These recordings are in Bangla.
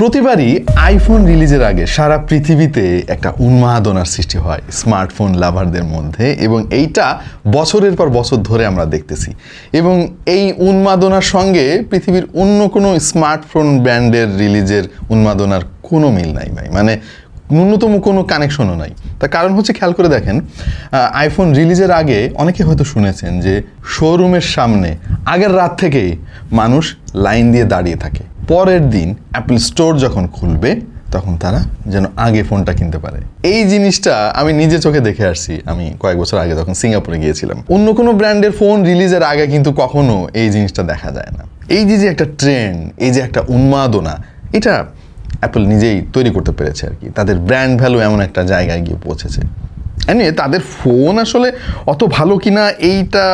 প্রতিবারই আইফোন রিলিজের আগে সারা পৃথিবীতে একটা উন্মাদনার সৃষ্টি হয় স্মার্টফোন লাভারদের মধ্যে, এবং এইটা বছরের পর বছর ধরে আমরা দেখতেছি। এবং এই উন্মাদনার সঙ্গে পৃথিবীর অন্য কোনো স্মার্টফোন ব্র্যান্ডের রিলিজের উন্মাদনার কোনো মিল নাই ভাই, মানে ন্যূনতম কোনো কানেকশনও নাই। তার কারণ হচ্ছে, খেয়াল করে দেখেন, আইফোন রিলিজের আগে অনেকে হয়তো শুনেছেন যে শোরুমের সামনে আগের রাত থেকেই মানুষ লাইন দিয়ে দাঁড়িয়ে থাকে। পরের দিন অ্যাপল স্টোর যখন খুলবে তখন তারা যেন আগে ফোনটা কিনতে পারে। এই জিনিসটা আমি নিজে চোখে দেখে আসছি। আমি কয়েক বছর আগে যখন সিঙ্গাপুরে গিয়েছিলাম, অন্য কোনো ব্র্যান্ডের ফোন রিলিজের আগে কিন্তু কখনো এই জিনিসটা দেখা যায় না। এই যে একটা ট্রেন্ড, এই যে একটা উন্মাদনা, এটা অ্যাপল নিজেই তৈরি করতে পেরেছে আর কি। তাদের ব্র্যান্ড ভ্যালু এমন একটা জায়গায় গিয়ে পৌঁছেছে। এমনি তাদের ফোন আসলে অত ভালো কিনা এইটা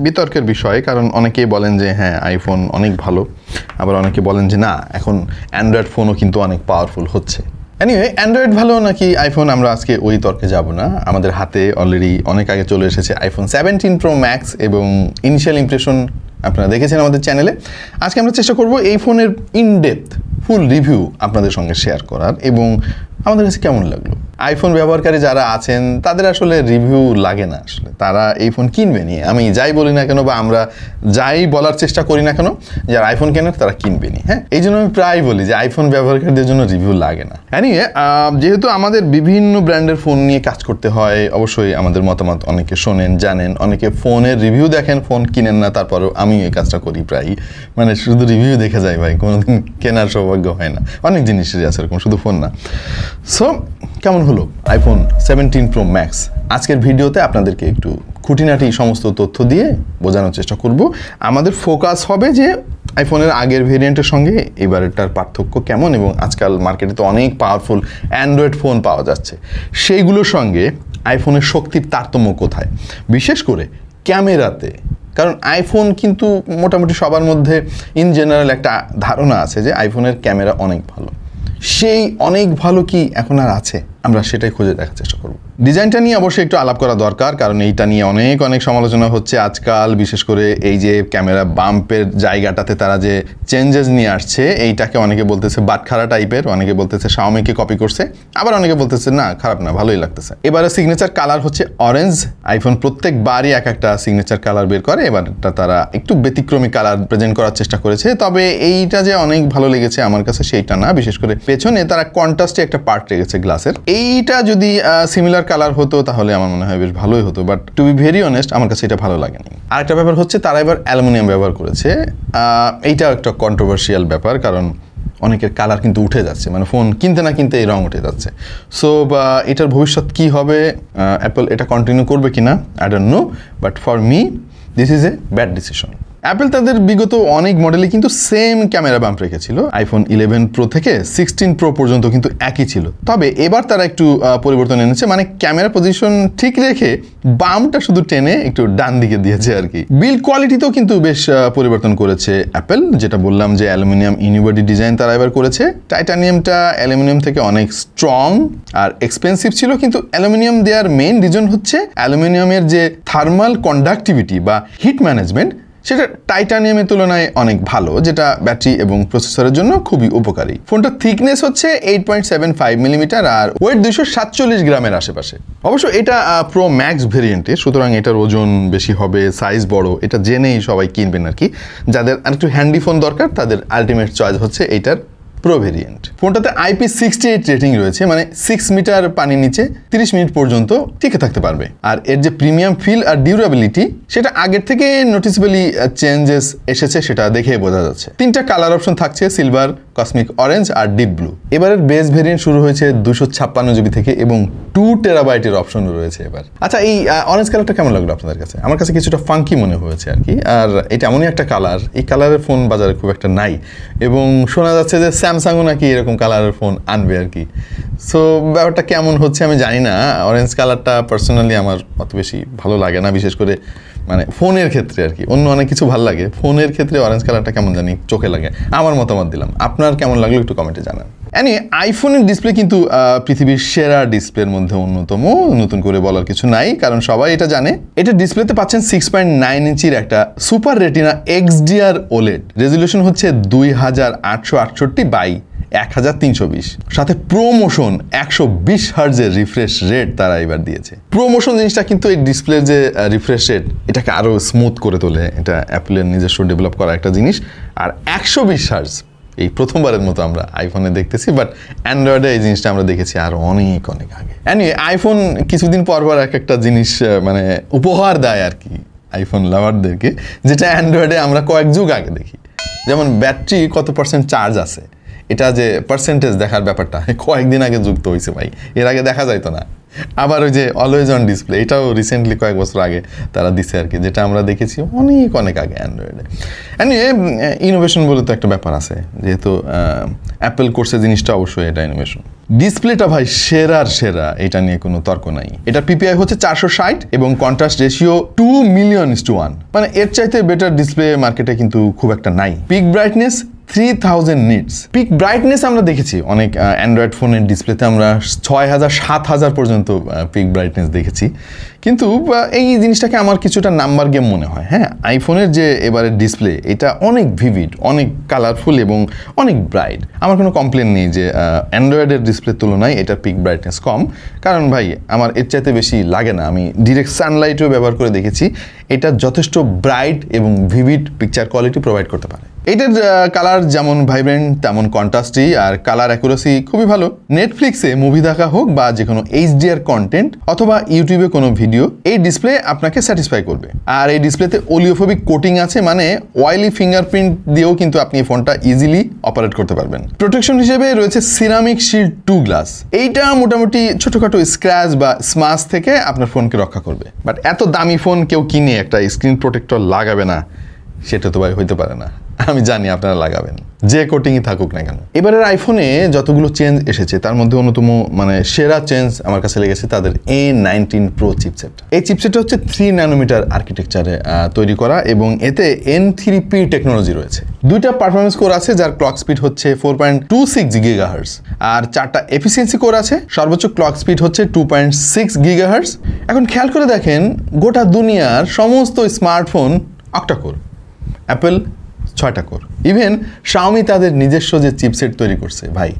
বিতর্কের বিষয়, কারণ অনেকেই বলেন যে হ্যাঁ আইফোন অনেক ভালো, আবার অনেকে বলেন যে না, এখন অ্যান্ড্রয়েড ফোনও কিন্তু অনেক পাওয়ারফুল হচ্ছে। এনিওয়ে, অ্যান্ড্রয়েড ভালো নাকি আইফোন, আমরা আজকে ওই তর্কে যাব না। আমাদের হাতে অলরেডি অনেক আগে চলে এসেছে আইফোন 17 প্রো ম্যাক্স, এবং ইনিশিয়াল ইমপ্রেশন আপনারা দেখেছেন আমাদের চ্যানেলে। আজকে আমরা চেষ্টা করব এই ফোনের ইনডেপথ ফুল রিভিউ আপনাদের সঙ্গে শেয়ার করার, এবং আমাদের কাছে কেমন লাগলো। আইফোন ব্যবহারকারী যারা আছেন তাদের আসলে রিভিউ লাগে না, আসলে তারা এই ফোন কিনবে নি। আমি যাই বলি না কেন, বা আমরা যাই বলার চেষ্টা করি না কেন, যারা আইফোন কেনেন তারা কিনবে নি। হ্যাঁ, এই জন্য আমি প্রায় বলি যে আইফোন ব্যবহারকারীদের জন্য রিভিউ লাগে না। এনিওয়ে, যেহেতু আমাদের বিভিন্ন ব্র্যান্ডের ফোন নিয়ে কাজ করতে হয়, অবশ্যই আমাদের মতামত অনেকে শোনেন, জানেন, অনেকে ফোনের রিভিউ দেখেন, ফোন কিনেন না, তারপরেও আমি এই কাজটা করি প্রায়ই। মানে শুধু রিভিউ দেখে যাই ভাই, কোনোদিন কেনার সৌভাগ্য হয় না। অনেক জিনিসেরই আছে এরকম, শুধু ফোন না। সো কেমন হলো আইফোন 17 প্রো ম্যাক্স? আজকের ভিডিওতে আপনাদেরকে একটু খুঁটিনাটি সমস্ত তথ্য দিয়ে বোঝানোর চেষ্টা করব। আমাদের ফোকাস হবে যে আইফোনের আগের ভেরিয়েন্টের সঙ্গে এবারেরটার পার্থক্য কেমন, এবং আজকাল মার্কেটে তো অনেক পাওয়ারফুল অ্যান্ড্রয়েড ফোন পাওয়া যাচ্ছে, সেইগুলোর সঙ্গে আইফোনের শক্তির তারতম্য কোথায়, বিশেষ করে ক্যামেরাতে। কারণ আইফোন কিন্তু মোটামুটি সবার মধ্যে ইন জেনারেল একটা ধারণা আছে যে আইফোনের ক্যামেরা অনেক ভালো। সেই অনেক ভালো কি এখন আর আছে? আমরা সেটাই খুঁজে দেখার চেষ্টা করব। ডিজাইনটা নিয়ে অবশ্যই একটু আলাপ করা দরকার, কারণ এইটা নিয়ে অনেক সমালোচনা হচ্ছে আজকাল। বিশেষ করে এই যে ক্যামেরা বাম্পের জায়গাটাতে তারা যে চেঞ্জেস নিয়ে আসছে, এইটাকে অনেকে বলতেছে বাটখারা টাইপের, অনেকে বলতেছে শাওমিকে কপি করছে, আবার অনেকে বলতেছে না খারাপ না, ভালোই লাগতেছে। এবারে সিগনেচার কালার হচ্ছে অরেঞ্জ। আইফোন প্রত্যেকবারই এক একটা সিগনেচার কালার বের করে, এবারটা তারা একটু ব্যতিক্রমী কালার প্রেজেন্ট করার চেষ্টা করেছে। তবে এইটা যে অনেক ভালো লেগেছে আমার কাছে সেইটা না। বিশেষ করে পেছনে তারা কন্ট্রাস্টে একটা পার্ট রেখেছে গ্লাসের। এইটা যদি সিমিলার কালার হতো তাহলে আমার মনে হয় বেশ ভালোই হতো, but to be very honest আমার কাছে এটা ভালো লাগেনি। আরেকটা ব্যাপার হচ্ছে তারা এবার অ্যালুমিনিয়াম ব্যবহার করেছে। এইটাও একটা কন্ট্রোভার্সিয়াল ব্যাপার, কারণ অনেকের কালার কিন্তু উঠে যাচ্ছে, মানে ফোন কিনতে না কিনতে এই রং উঠে যাচ্ছে। সো এটার ভবিষ্যৎ কি হবে, অ্যাপল এটা কন্টিনিউ করবে কিনা, I don't know, but for me this is a bad decision. Apple তাদের বিগত অনেক মডেলে কিন্তু সেম ক্যামেরা বাম্প রেখেছিল। আইফোন 11 প্রো থেকে 16 প্রো পর্যন্ত কিন্তু একই ছিল। তবে এবার তারা একটু পরিবর্তন এনেছে, মানে ক্যামেরা পজিশন ঠিক রেখে বামটা শুধু টেনে একটু ডান দিকে দিয়েছে আর কি। বিল্ড কোয়ালিটিতেও কিন্তু বেশ পরিবর্তন করেছে অ্যাপল। যেটা বললাম যে অ্যালুমিনিয়াম ইউনিবডি ডিজাইন তারা এবার করেছে। টাইটানিয়ামটা অ্যালুমিনিয়াম থেকে অনেক স্ট্রং আর এক্সপেন্সিভ ছিল, কিন্তু অ্যালুমিনিয়াম দেওয়ার মেইন রিজন হচ্ছে অ্যালুমিনিয়ামের যে থার্মাল কন্ডাক্টিভিটি বা হিট ম্যানেজমেন্ট, সেটা টাইটানিয়ামের তুলনায় অনেক ভালো, যেটা ব্যাটারি এবং প্রসেসরের জন্য খুবই উপকারী। ফোনটার থিকনেস হচ্ছে 8.75 মিলিমিটার আর ওয়েট 247 গ্রামের আশেপাশে। অবশ্য এটা প্রো ম্যাক্স ভেরিয়েন্টে, সুতরাং এটার ওজন বেশি হবে, সাইজ বড়, এটা জেনেই সবাই কিনবেন আর কি। যাদের আরেকটু হ্যান্ডি ফোন দরকার তাদের আলটিমেট চয়েস হচ্ছে এইটার প্রো ভেরিয়েন্ট। ফোনটাতে IP68 রেটিং রয়েছে, মানে 6 মিটার পানির নিচে 30 মিনিট পর্যন্ত টিকে থাকতে পারবে। আর এর যে প্রিমিয়াম ফিল আর ডিউরেবিলিটি, সেটা আগের থেকে নোটিসেবলি চেঞ্জেস এসেছে, সেটা দেখে বোঝা যাচ্ছে। 3টা কালার অপশন থাকছে, সিলভার, কসমিক অরেঞ্জ আর ডিপ ব্লু। এবারের বেস ভেরিয়েন্ট শুরু হয়েছে 256 জিবি থেকে, এবং 2 টেরাবাইটের অপশন রয়েছে এবার। আচ্ছা, এই অরেঞ্জ কালারটা কেমন লাগলো আপনাদের কাছে? আমার কাছে কিছুটা ফাঙ্কি মনে হয়েছে আর কি। আর এটা এমনই একটা কালার, এই কালারের ফোন বাজারে খুব একটা নাই, এবং শোনা যাচ্ছে যে স্যামসাংও নাকি এরকম কালারের ফোন আনবে আর কি। সো ব্যাপারটা কেমন হচ্ছে আমি জানি না। অরেঞ্জ কালারটা পার্সোনালি আমার অত বেশি ভালো লাগে না, বিশেষ করে মানে ফোনের ক্ষেত্রে আর কি। অন্য অনেক কিছু ভালো লাগে, ফোনের ক্ষেত্রে অরেঞ্জ কালারটা কেমন জানি চোখে লাগে। আমার মতামত দিলাম, আপনার কেমন লাগলো একটু কমেন্টে জানান। আইফোনের ডিসপ্লে কিন্তু পৃথিবীর সেরা ডিসপ্লের মধ্যে অন্যতম, নতুন করে বলার কিছু নাই, কারণ সবাই এটা জানে। এটা ডিসপ্লেতে পাচ্ছেন 6.9 ইঞ্চির একটা super retina XDR OLED। Resolution হচ্ছে 2868 বাই 1320, সাথে প্রোমোশন 120 হার্জের রিফ্রেশ রেট তারা এবার দিয়েছে। প্রোমোশন জিনিসটা কিন্তু এই ডিসপ্লের যে রিফ্রেশ রেট এটাকে আরো স্মুথ করে তোলে, এটা অ্যাপলের নিজস্ব ডেভেলপ করা একটা জিনিস। আর 120 হার্জ এই প্রথমবারের মতো আমরা আইফোনে দেখতেছি, বাট অ্যান্ড্রয়েডে এই জিনিসটা আমরা দেখেছি আরো অনেক অনেক আগে। এনিওয়ে আইফোন কিছুদিন পর পর এক একটা জিনিস মানে উপহার দেয় আর কি আইফোন লাভারদেরকে, যেটা অ্যান্ড্রয়েডে আমরা কয়েক যুগ আগে দেখি। যেমন ব্যাটারি কত % চার্জ আছে, এটা যে পার্সেন্টেজ দেখার ব্যাপারটা কয়েকদিন আগে যুক্ত হয়েছে ভাই, এর আগে দেখা যাইতো না। আবার ওই যে অলওয়েজ অন ডিসপ্লে, এটাও রিসেন্টলি কয়েক বছর আগে তারা দিছে আর কি, যেটা আমরা দেখেছি অনেক অনেক আগে অ্যান্ড্রয়েডে। ইনোভেশন বলে তো একটা ব্যাপার আছে, যেহেতু অ্যাপেল করছে জিনিসটা, অবশ্যই এটা ইনোভেশন। ডিসপ্লেটা ভাই সেরার সেরা, এটা নিয়ে কোনো তর্ক নাই। এটা পিপিআই হচ্ছে 460 এবং কন্ট্রাস্ট রেশিও 2:1, মানে এর চাইতে বেটার ডিসপ্লে মার্কেটে কিন্তু খুব একটা নাই। Pick brightness 3000 nits. Pick brightness আমরা দেখেছি অনেক অ্যান্ড্রয়েড ফোনের ডিসপ্লেতে, আমরা 6000 7000 পর্যন্ত পিক ব্রাইটনেস দেখেছি, কিন্তু এই জিনিসটাকে আমার কিছুটা নাম্বার গেম মনে হয়। হ্যাঁ, আইফোনের যে এবারের ডিসপ্লে এটা অনেক ভিভিড, অনেক কালারফুল এবং অনেক ব্রাইট। আমার কোনো কমপ্লেন নেই যে অ্যান্ড্রয়েডের ডিসপ্লের তুলনায় এটার পিক ব্রাইটনেস কম, কারণ ভাই আমার এর চাইতে বেশি লাগে না। আমি ডিরেক্ট সানলাইটও ব্যবহার করে দেখেছি, এটা যথেষ্ট ব্রাইট এবং ভিভিড পিকচার কোয়ালিটি প্রোভাইড করতে পারে। এটার কালার যেমন ভাইব্রেন্ট তেমন কন্ট্রাস্টি, আর কালার অ্যাকুরেসি খুবই ভালো। নেটফ্লিক্সে মুভি দেখা হোক বা যে কোনো এইচডিআর কন্টেন্ট অথবা ইউটিউবে কোনো ভিডিও, এই ডিসপ্লে আপনাকে স্যাটিসফাই করবে। আর এই ডিসপ্লেতে ওলিওফোবিক কোটিং আছে, মানে অয়েলি ফিঙ্গারপ্রিন্ট দিয়েও কিন্তু আপনি এই ফোনটা ইজিলি অপারেট করতে পারবেন। প্রোটেকশন হিসেবে রয়েছে সিরামিক শিল্ড 2 গ্লাস। এইটা মোটামুটি ছোটখাটো স্ক্র্যাচ বা স্মাশ থেকে আপনার ফোনকে রক্ষা করবে। বাট এত দামি ফোন কেউ কিনে একটা স্ক্রিন প্রোটেক্টর লাগাবে না, সেটা তো ভাই হইতে পারে না। আমি জানি আপনারা লাগাবেন, যে কোটিংই থাকুক না কেন। এবারের আইফোনে যতগুলো চেঞ্জ এসেছে তার মধ্যে অন্যতম মানে সেরা চেঞ্জ আমার কাছে লেগেছে তাদের A19 Pro চিপসেট। এই চিপসেটটা হচ্ছে 3 ন্যানোমিটার আর্কিটেকচারে তৈরি করা এবং এতে N3P টেকনোলজি রয়েছে। দুইটা পারফরমেন্স কোর আছে যার ক্লক স্পিড হচ্ছে 4.26 GHz, আর 4টা এফিসিয়েন্সি কোর আছে, সর্বোচ্চ ক্লক স্পিড হচ্ছে 2.6 GHz। এখন খেয়াল করে দেখেন, গোটা দুনিয়ার সমস্ত স্মার্টফোন 8টা কোর, অ্যাপেল 6টা কোর। ইভেন শাওমি তাদের নিজস্ব যে চিপসেট তৈরি করছে ভাই,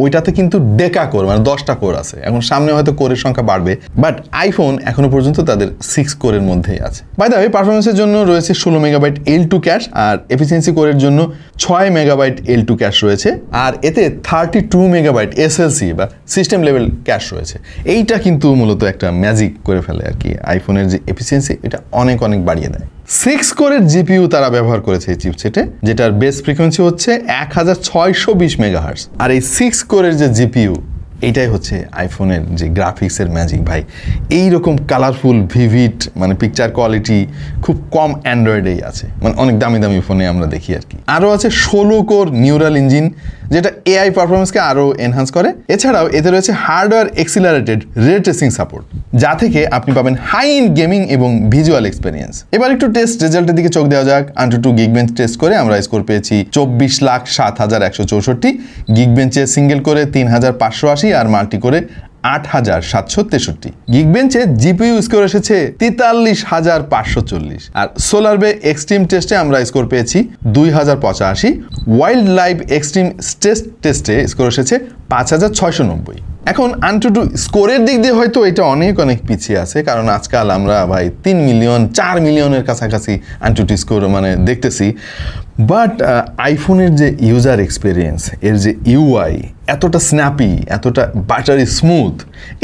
ওইটাতে কিন্তু ডেকা কোর মানে 10টা কোর আছে। এখন সামনে হয়তো কোরের সংখ্যা বাড়বে, বাট আইফোন এখনো পর্যন্ত তাদের 6 কোরের মধ্যেই আছে। বাই দ্য ওয়ে, পারফরমেন্সের জন্য রয়েছে 16 মেগাবাইট L2 ক্যাশ, আর এফিসিয়েন্সি কোরের জন্য 6 মেগাবাইট L2 ক্যাশ রয়েছে, আর এতে 32 মেগাবাইট SLC বা সিস্টেম লেভেল ক্যাশ রয়েছে। এইটা কিন্তু মূলত একটা ম্যাজিক করে ফেলে আর কি, আইফোনের যে এফিসিয়েন্সি এটা অনেক অনেক বাড়িয়ে দেয়। 6 কোরের জিপিইউ তারা ব্যবহার করেছে এই চিপসেটে, যেটার বেস ফ্রিকোয়েন্সি হচ্ছে 1620 মেগাহার্টজ। আর এই 6 কোরের যে জিপিইউ, এইটাই হচ্ছে আইফোনের যে গ্রাফিক্সের ম্যাজিক ভাই। এইরকম কালারফুল ভিভিড মানে পিকচার কোয়ালিটি খুব কম অ্যান্ড্রয়েডেই আছে, মানে অনেক দামি দামি ফোনে আমরা দেখি আর কি। আরও আছে 16 কোর নিউরাল ইঞ্জিন, যেটা এআই পারফরমেন্সকে আরও এনহান্স করে। এছাড়াও এতে রয়েছে হার্ডওয়্যার এক্সিলারেটেড রে ট্রেসিং সাপোর্ট, যা থেকে আপনি পাবেন হাই এন্ড গেমিং এবং ভিজুয়াল এক্সপিরিয়েন্স। এবার একটু টেস্ট রেজাল্টের দিকে চোখ দেওয়া যাক। AnTuTu Geekbench টেস্ট করে আমরা স্কোর পেয়েছি 24,07,164, Geekbench-এ সিঙ্গেল করে 3,580 আর মাল্টি করে 8,763। Geekbench-এ জিপিইউ স্কোর এসেছে 43,540, আর সোলারবে এক্সট্রিম টেস্টে আমরা স্কোর পেয়েছি 2,085। ওয়াইল্ড লাইফ এক্সট্রিম স্ট্রেস টেস্টে স্কোর এসেছে 5,690। এখন AnTuTu স্কোরের দিক দিয়ে হয়তো এটা অনেক অনেক পিছিয়ে আছে, কারণ আজকাল আমরা ভাই 3 মিলিয়ন 4 মিলিয়নের কাছাকাছি AnTuTu স্কোর মানে দেখতেছি। বাট আইফোনের যে ইউজার এক্সপিরিয়েন্স, এর যে ইউআই এতটা স্ন্যাপি, এতটা বাটারি স্মুথ,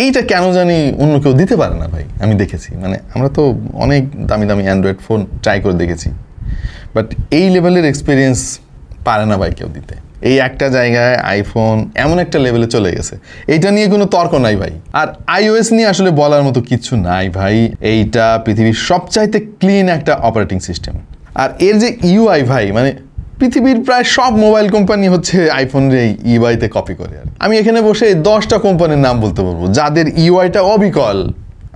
এইটা কেন জানি অন্য কেউ দিতে পারে না ভাই। আমি দেখেছি, মানে আমরা তো অনেক দামি দামি অ্যান্ড্রয়েড ফোন ট্রাই করে দেখেছি, বাট এই লেভেলের এক্সপিরিয়েন্স পারে না ভাই কেউ দিতে। এই একটা জায়গায় আইফোন এমন একটা লেভেলে চলে গেছে, এইটা নিয়ে কোনো তর্ক নাই ভাই। আর iOS নিয়ে আসলে বলার মতো কিছু নাই ভাই, এইটা পৃথিবীর সবচাইতে ক্লিন একটা অপারেটিং সিস্টেম। আর এর যে ইউআই ভাই, মানে পৃথিবীর প্রায় সব মোবাইল কোম্পানি হচ্ছে আইফোনের এই ইউআইতে কপি করে। আর আমি এখানে বসে 10টা কোম্পানির নাম বলতে পারবো যাদের ইউআইটা অবিকল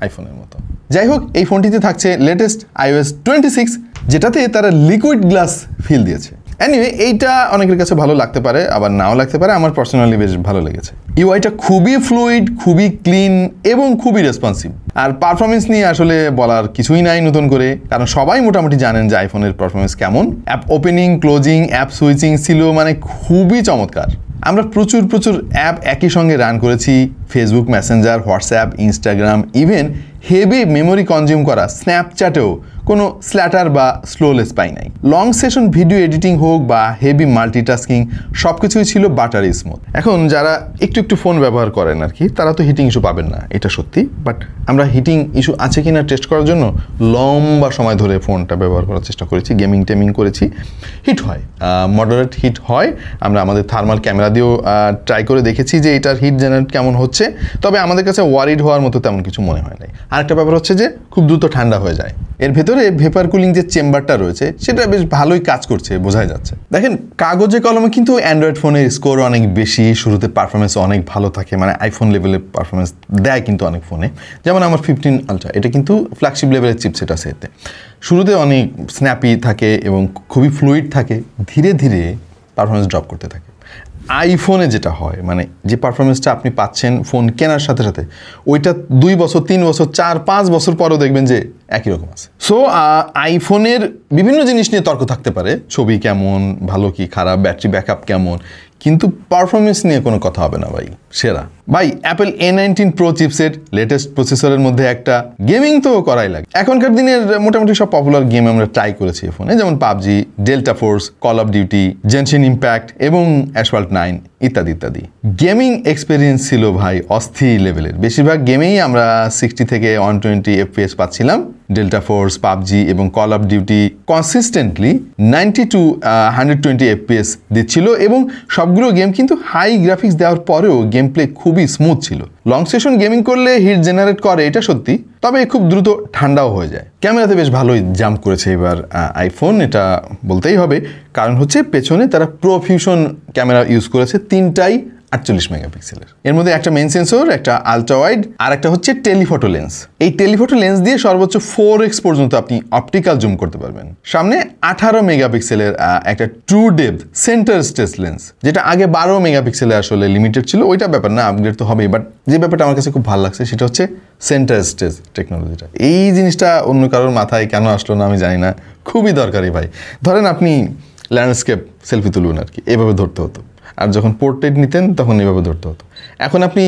আইফোনের মতো। যাই হোক, এই ফোনটিতে থাকছে লেটেস্ট iOS 26, যেটাতে তারা লিকুইড গ্লাস ফিল দিয়েছে। এনিওয়ে, এইটা অনেকের কাছে ভালো লাগতে পারে, আবার নাও লাগতে পারে। আমার পার্সোনালি বেশ ভালো লেগেছে। ইউআইটা খুবই ফ্লুইড, খুবই ক্লিন এবং খুবই রেসপন্সিভ। আর পারফরমেন্স নিয়ে আসলে বলার কিছুই নাই নতুন করে, কারণ সবাই মোটামুটি জানেন যে আইফোনের পারফরমেন্স কেমন। App opening, closing, app switching ছিল মানে খুবই চমৎকার। আমরা প্রচুর অ্যাপ একই সঙ্গে রান করেছি, Facebook Messenger, WhatsApp, Instagram, even heavy memory consume করা স্ন্যাপচ্যাটেও কোনো স্ল্যাটার বা স্লোলেস পাই নাই। লং সেশন ভিডিও এডিটিং হোক বা হেভি মাল্টিটাস্কিং সব কিছুই ছিল বাটারি স্মুথ। এখন যারা একটু ফোন ব্যবহার করেন আর কি, তারা তো হিটিং ইস্যু পাবেন না, এটা সত্যি। বাট আমরা হিটিং ইস্যু আছে কিনা টেস্ট করার জন্য লম্বা সময় ধরে ফোনটা ব্যবহার করার চেষ্টা করেছি, টেমিং করেছি। হিট হয়, মডারেট হিট হয়। আমরা আমাদের থার্মাল ক্যামেরা দিয়েও ট্রাই করে দেখেছি যে এটার হিট জেনারেট কেমন হচ্ছে, তবে আমাদের কাছে ওয়ারিড হওয়ার মতো তেমন কিছু মনে হয় নাই। আরেকটা ব্যাপার হচ্ছে যে খুব দ্রুত ঠান্ডা হয়ে যায়। এর ভেতরে ভেপার কুলিং যে চেম্বারটা রয়েছে সেটা বেশ ভালোই কাজ করছে, বোঝাই যাচ্ছে। দেখেন, কাগজে কলমে কিন্তু অ্যান্ড্রয়েড ফোনের স্কোর অনেক বেশি, শুরুতে পারফরমেন্স অনেক ভালো থাকে, মানে আইফোন লেভেলের পারফরমেন্স দেয় কিন্তু অনেক ফোনে। যেমন আমার 15 আলট্রা, এটা কিন্তু ফ্ল্যাগশিপ লেভেলের চিপসেট আছে এতে। শুরুতে অনেক স্ন্যাপি থাকে এবং খুবই ফ্লুইড থাকে, ধীরে ধীরে পারফরমেন্স ড্রপ করতে থাকে। আইফোনে যেটা হয়, মানে যে পারফরমেন্সটা আপনি পাচ্ছেন ফোন কেনার সাথে সাথে, ওইটা 2 বছর 3 বছর 4-5 বছর পরেও দেখবেন যে একই রকম আছে। সো আইফোনের বিভিন্ন জিনিস নিয়ে তর্ক থাকতে পারে, ছবি কেমন, ভালো কি খারাপ, ব্যাটারি ব্যাকআপ কেমন, কিন্তু পারফরমেন্স নিয়ে কোনো কথা হবে না ভাই, সেরা। ভাই Apple A19 Pro chipset, latest প্রসেসরের মধ্যে একটা, গেমিং তো করাই লাগে। এখনকার দিনের মোটামুটি সব পপুলার গেম আমরা ট্রাই করেছি ফোনে, যেমন PUBG, delta force, call of duty, Genshin impact এবং অ্যাসফল্ট 9 ইত্যাদি। গেমিং এক্সপিরিয়েন্স ছিল ভাই অস্থির লেভেলের। বেশিরভাগ গেমেই আমরা 60 থেকে 120 FPS পাচ্ছিলাম। ডেল্টা ফোর্স, পাবজি এবং call of duty consistently 90 to 120 FPS দিচ্ছিল, এবং সবগুলো গেম কিন্তু হাই গ্রাফিক্স দেওয়ার পরেও গেম প্লে খুবই স্মুথ ছিল। লং সেশন গেমিং করলে হিট জেনারেট করে, এটা সত্যি, তবে খুব দ্রুত ঠান্ডাও হয়ে যায়। ক্যামেরাতে বেশ ভালোই জাম্প করেছে এবার আইফোন, এটা বলতেই হবে, কারণ হচ্ছে পেছনে তারা প্রোফিউশন ক্যামেরা ইউজ করেছে, 3টাই 48 মেগাপিক্সেলের। এর মধ্যে একটা মেইন সেন্সর, একটা আলট্রা ওয়াইড, আর একটা হচ্ছে টেলিফটো লেন্স। এই টেলিফটো লেন্স দিয়ে সর্বোচ্চ 4x পর্যন্ত আপনি অপটিক্যাল জুম করতে পারবেন। সামনে 18 মেগাপিক্সেলের একটা true depth centre stage lens, যেটা আগে 12 মেগাপিক্সেলে আসলে লিমিটেড ছিল। ওইটা ব্যাপার না, আপগ্রেড তো হবেই, বাট যে ব্যাপারটা আমার কাছে খুব ভালো লাগছে সেটা হচ্ছে সেন্টার স্টেজ টেকনোলজিটা। এই জিনিসটা অন্য কারোর মাথায় কেন আসলো না আমি জানি না, খুবই দরকারি ভাই। ধরেন আপনি ল্যান্ডস্কেপ সেলফি তুলবেন আর কি, এভাবে ধরতে হতো, আর যখন পোর্ট্রেট নিতেন তখন এভাবে ধরতে হতো। এখন আপনি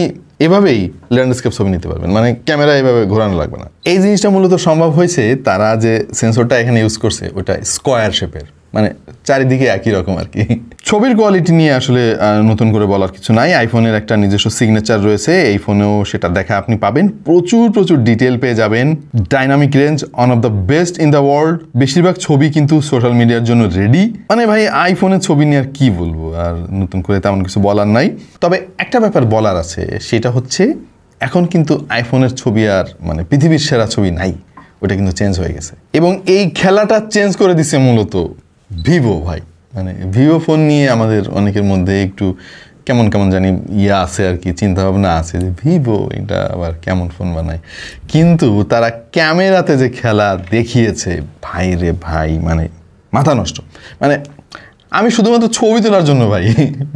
এভাবেই ল্যান্ডস্কেপ ছবি নিতে পারবেন, মানে ক্যামেরা এভাবে ঘোরানো লাগবে না। এই জিনিসটা মূলত সম্ভব হয়েছে, তারা যে সেন্সরটা এখানে ইউজ করছে ওটা স্কোয়ার শেপের, মানে চারিদিকে একই রকম আর কি। ছবির কোয়ালিটি নিয়ে আসলে নতুন করে বলার কিছু নাই। আইফোনের একটা নিজস্ব সিগনেচার রয়েছে, এই ফোনেও সেটা দেখা আপনি পাবেন। প্রচুর ডিটেল পেয়ে যাবেন, dynamic range, one of the best in the world. বেশিরভাগ ছবি কিন্তু সোশ্যাল মিডিয়ার জন্য রেডি। মানে ভাই আইফোনের ছবি নিয়ে আর কি বলবো, আর নতুন করে তেমন কিছু বলার নাই। তবে একটা ব্যাপার বলার আছে, সেটা হচ্ছে এখন কিন্তু আইফোনের ছবি আর মানে পৃথিবীর সেরা ছবি নাই, ওটা কিন্তু চেঞ্জ হয়ে গেছে। এবং এই খেলাটা চেঞ্জ করে দিছে মূলত ভিভো ভাই। মানে ভিভো ফোন নিয়ে আমাদের অনেকের মধ্যে একটু কেমন জানি আছে আর কি, চিন্তাভাবনা আছে যে ভিভো এটা আবার কেমন ফোন বানায়। কিন্তু তারা ক্যামেরাতে যে খেলা দেখিয়েছে ভাই রে ভাই, মানে মাথা নষ্ট। মানে আমি শুধুমাত্র ছবি তোলার জন্য ভাই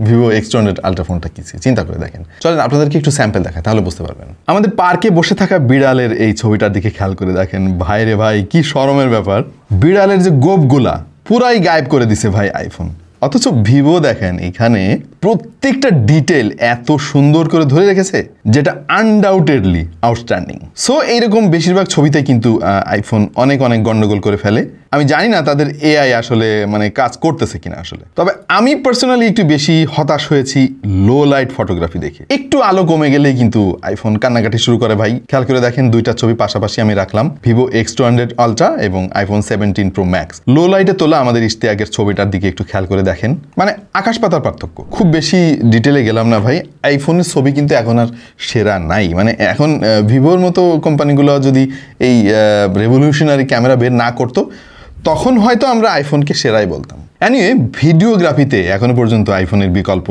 ভিভো X200 আলট্রা ফোনটা কিনছি, চিন্তা করে দেখেন। চলেন আপনাদেরকে একটু স্যাম্পল দেখায়, তাহলে বুঝতে পারবেন। আমাদের পার্কে বসে থাকা বিড়ালের এই ছবিটার দিকে খেয়াল করে দেখেন ভাই রে ভাই, কি শরমের ব্যাপার। বিড়ালের যে গোপগুলা পুরাই গায়েব করে দিছে ভাই আইফোন, অথচ ভিভো দেখেন এখানে প্রত্যেকটা ডিটেল এত সুন্দর করে ধরে রেখেছে, যেটা আনডাউটেডলি আউটস্ট্যান্ডিং। সো এইরকম বেশিরভাগ ছবিতে কিন্তু আইফোন অনেক গন্ডগোল করে ফেলে। আমি জানি না তাদের এআই আসলে মানে কাজ করতেছে কিনা আসলে। তবে আমি পার্সোনালি একটু বেশি হতাশ হয়েছি লো লাইট ফটোগ্রাফি দেখে। একটু আলো কমে গেলেই কিন্তু আইফোন কান্নাকাটি শুরু করে ভাই। খেয়াল করে দেখেন, দুইটা ছবি পাশাপাশি আমি রাখলাম, ভিভো X200 আলট্রা এবং আইফোন 17 Pro Max। লো লাইটে তোলা আমাদের ইশতিয়াকের ছবিটার দিকে একটু খেয়াল করে দেখেন, মানে আকাশ পাতার পার্থক্য। খুব বেশি ডিটেলে গেলাম না ভাই, আইফোনের ছবি কিন্তু এখন আর সেরা নাই। মানে এখন ভিভোর মতো কোম্পানিগুলো যদি এই রেভলিউশনারি ক্যামেরা বের না করতো, তখন হয়তো আমরা আইফোনকে সেরাই বলতাম। এনিওয়ে, ভিডিওগ্রাফিতে এখনো পর্যন্ত আইফোনের বিকল্প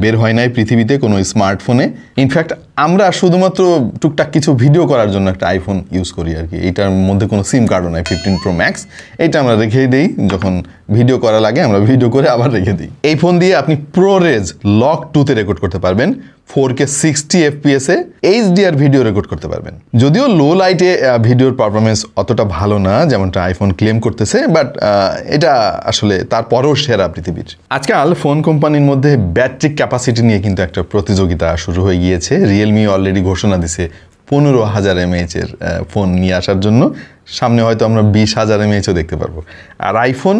বের হয় নাই পৃথিবীতে কোনো স্মার্টফোনে। ইনফ্যাক্ট আমরা শুধুমাত্র টুকটাক কিছু ভিডিও করার জন্য একটা আইফোন ইউজ করি আর কি। এটার মধ্যে কোনো সিম কার্ডও নাই, 15 Pro Max। এটা আমরা রেখেই দিই, যখন ভিডিও করা লাগে আমরা ভিডিও করে আবার রেখে দিই। এই ফোন দিয়ে আপনি ProRes লক 2-তে রেকর্ড করতে পারবেন, 4K 60 FPS এ HDR ভিডিও রেকর্ড করতে পারবেন। যদিও লো লাইটে ভিডিওর পারফরমেন্স অতটা ভালো না যেমনটা আইফোন ক্লেম করতেছে, বাট এটা আসলে তার তারপরেও সেরা পৃথিবীর। আজকাল ফোন কোম্পানির মধ্যে ব্যাটারি ক্যাপাসিটি নিয়ে কিন্তু একটা প্রতিযোগিতা শুরু হয়ে গিয়েছে। রিয়েলমি অলরেডি ঘোষণা দিছে 15,000 mAh এর ফোন নিয়ে আসার জন্য। সামনে হয়তো আমরা 20,000 mAhও দেখতে পারবো। আর আইফোন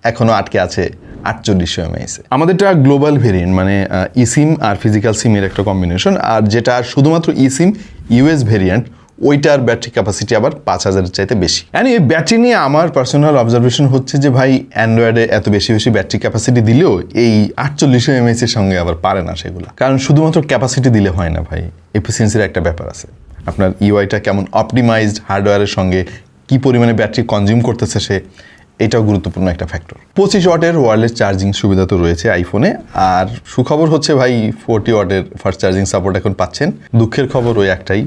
এখনও আটকে আছে 4800 mAh। আমাদেরটা গ্লোবাল ভেরিয়েন্ট, মানে ইসিম আর ফিজিক্যাল সিমের একটা কম্বিনেশন। আর যেটা শুধুমাত্র ইসিম ইউএস ভেরিয়েন্ট, ওইটার ব্যাটারি ক্যাপাসিটি আবার 5000-এর চাইতে বেশি। এই ব্যাটারি নিয়ে আমার পার্সোনাল অবজারভেশন হচ্ছে যে ভাই, অ্যান্ড্রয়েডে এত বেশি বেশি ব্যাটারি ক্যাপাসিটি দিলেও এই 4800 mAh এর সঙ্গে আবার পারে না সেগুলো। কারণ শুধুমাত্র ক্যাপাসিটি দিলে হয় না ভাই, এফিসিয়েন্সির একটা ব্যাপার আছে। আপনার ইউআইটা কেমন অপটিমাইজড, হার্ডওয়্যারের সঙ্গে কী পরিমাণে ব্যাটারি কনজিউম করতেছে সে, এটাও গুরুত্বপূর্ণ একটা ফ্যাক্টর। 25 ওয়াটের ওয়্যারলেস চার্জিং সুবিধা তো রয়েছে আইফোনে। আর সুখবর হচ্ছে ভাই, 40 ওয়াটের ফাস্ট চার্জিং সাপোর্ট এখন পাচ্ছেন। দুঃখের খবর ওই একটাই,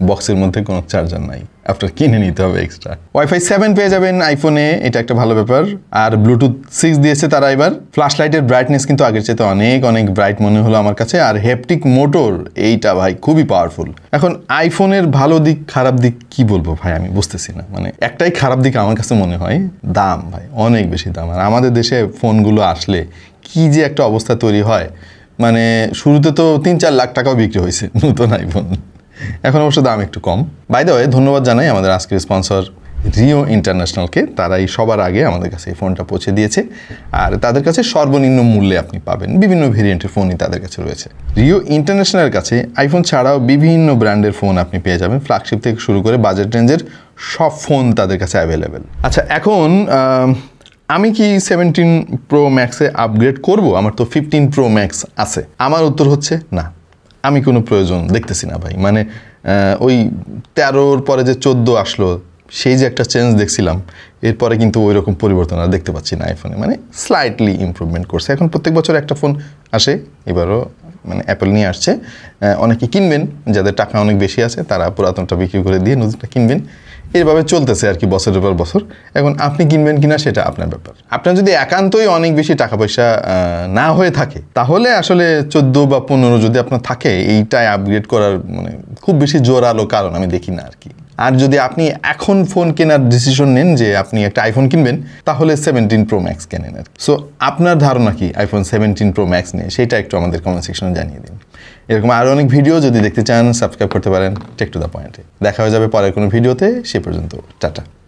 বক্সের মধ্যে কোনো চার্জার নাই, আপনার কিনে নিতে হবে এক্সট্রা। ওয়াইফাই 7 পেয়ে যাবেন আইফোনে, এটা একটা ভালো ব্যাপার। আর ব্লুটুথ 6 দিয়েছে তারা এবার। ফ্ল্যাশ লাইটের ব্রাইটনেস কিন্তু আগের চাইতে অনেক অনেক ব্রাইট মনে হলো আমার কাছে। আর হ্যাপটিক মোটর, এইটা ভাই খুবই পাওয়ারফুল। এখন আইফোনের ভালো দিক খারাপ দিক কি বলবো ভাই, আমি বুঝতেছি না। মানে একটাই খারাপ দিক আমার কাছে মনে হয়, দাম ভাই, অনেক বেশি দাম। আর আমাদের দেশে ফোনগুলো আসলে কি যে একটা অবস্থা তৈরি হয়, মানে শুরুতে তো 3-4 লাখ টাকাও বিক্রি হয়েছে নতুন আইফোন, এখন অবশ্য দাম একটু কম। বাই দ্য ওয়ে, ধন্যবাদ জানাই আমাদের আজকের স্পন্সর রিও ইন্টারন্যাশনালকে। তারাই সবার আগে আমাদের কাছে এই ফোনটা পৌঁছে দিয়েছে। আর তাদের কাছে সর্বনিম্ন মূল্যে আপনি পাবেন, বিভিন্ন ভেরিয়েন্টের ফোনই তাদের কাছে রয়েছে। রিও ইন্টারন্যাশনালের কাছে আইফোন ছাড়াও বিভিন্ন ব্র্যান্ডের ফোন আপনি পেয়ে যাবেন, ফ্ল্যাগশিপ থেকে শুরু করে বাজেট রেঞ্জের সব ফোন তাদের কাছে অ্যাভেলেবেল। আচ্ছা, এখন আমি কি 17 প্রো ম্যাক্সে আপগ্রেড করব? আমার তো 15 প্রো ম্যাক্স আছে। আমার উত্তর হচ্ছে না, আমি কোনো প্রয়োজন দেখতেছি না ভাই। মানে ওই 13-র পরে যে 14 আসলো, সেই যে একটা চেঞ্জ দেখছিলাম, এরপরে কিন্তু ওই রকম পরিবর্তন আর দেখতে পাচ্ছি না আইফোনে। মানে স্লাইটলি ইমপ্রুভমেন্ট করছে। এখন প্রত্যেক বছর একটা ফোন আসে, এবারও মানে অ্যাপেল নিয়ে আসছে। অনেকে কিনবেন, যাদের টাকা অনেক বেশি আছে তারা পুরাতনটা বিক্রি করে দিয়ে নতুনটা কিনবেন। এইভাবে চলতেছে আর কি বছরের পর বছর। এখন আপনি কিনবেন কিনা সেটা আপনার ব্যাপার। আপনার যদি একান্তই অনেক বেশি টাকা পয়সা না হয়ে থাকে, তাহলে আসলে 14 বা 15 যদি আপনার থাকে, এইটাই আপগ্রেড করার মানে খুব বেশি জোরালো কারণ আমি দেখি না আর কি। আর যদি আপনি এখন ফোন কেনার ডিসিশন নেন যে আপনি একটা আইফোন কিনবেন, তাহলে 17 প্রো ম্যাক্স কেনেন আর। সো আপনার ধারণা কি আইফোন 17 প্রো ম্যাক্স নিয়ে, সেটা একটু আমাদের কমেন্ট সেকশনে জানিয়ে দিন। এরকম আরও অনেক ভিডিও যদি দেখতে চান, সাবস্ক্রাইব করতে পারেন টেক টু দ্য পয়েন্টে। দেখা হয়ে যাবে পরের কোনো ভিডিওতে। সে পর্যন্ত টাটা।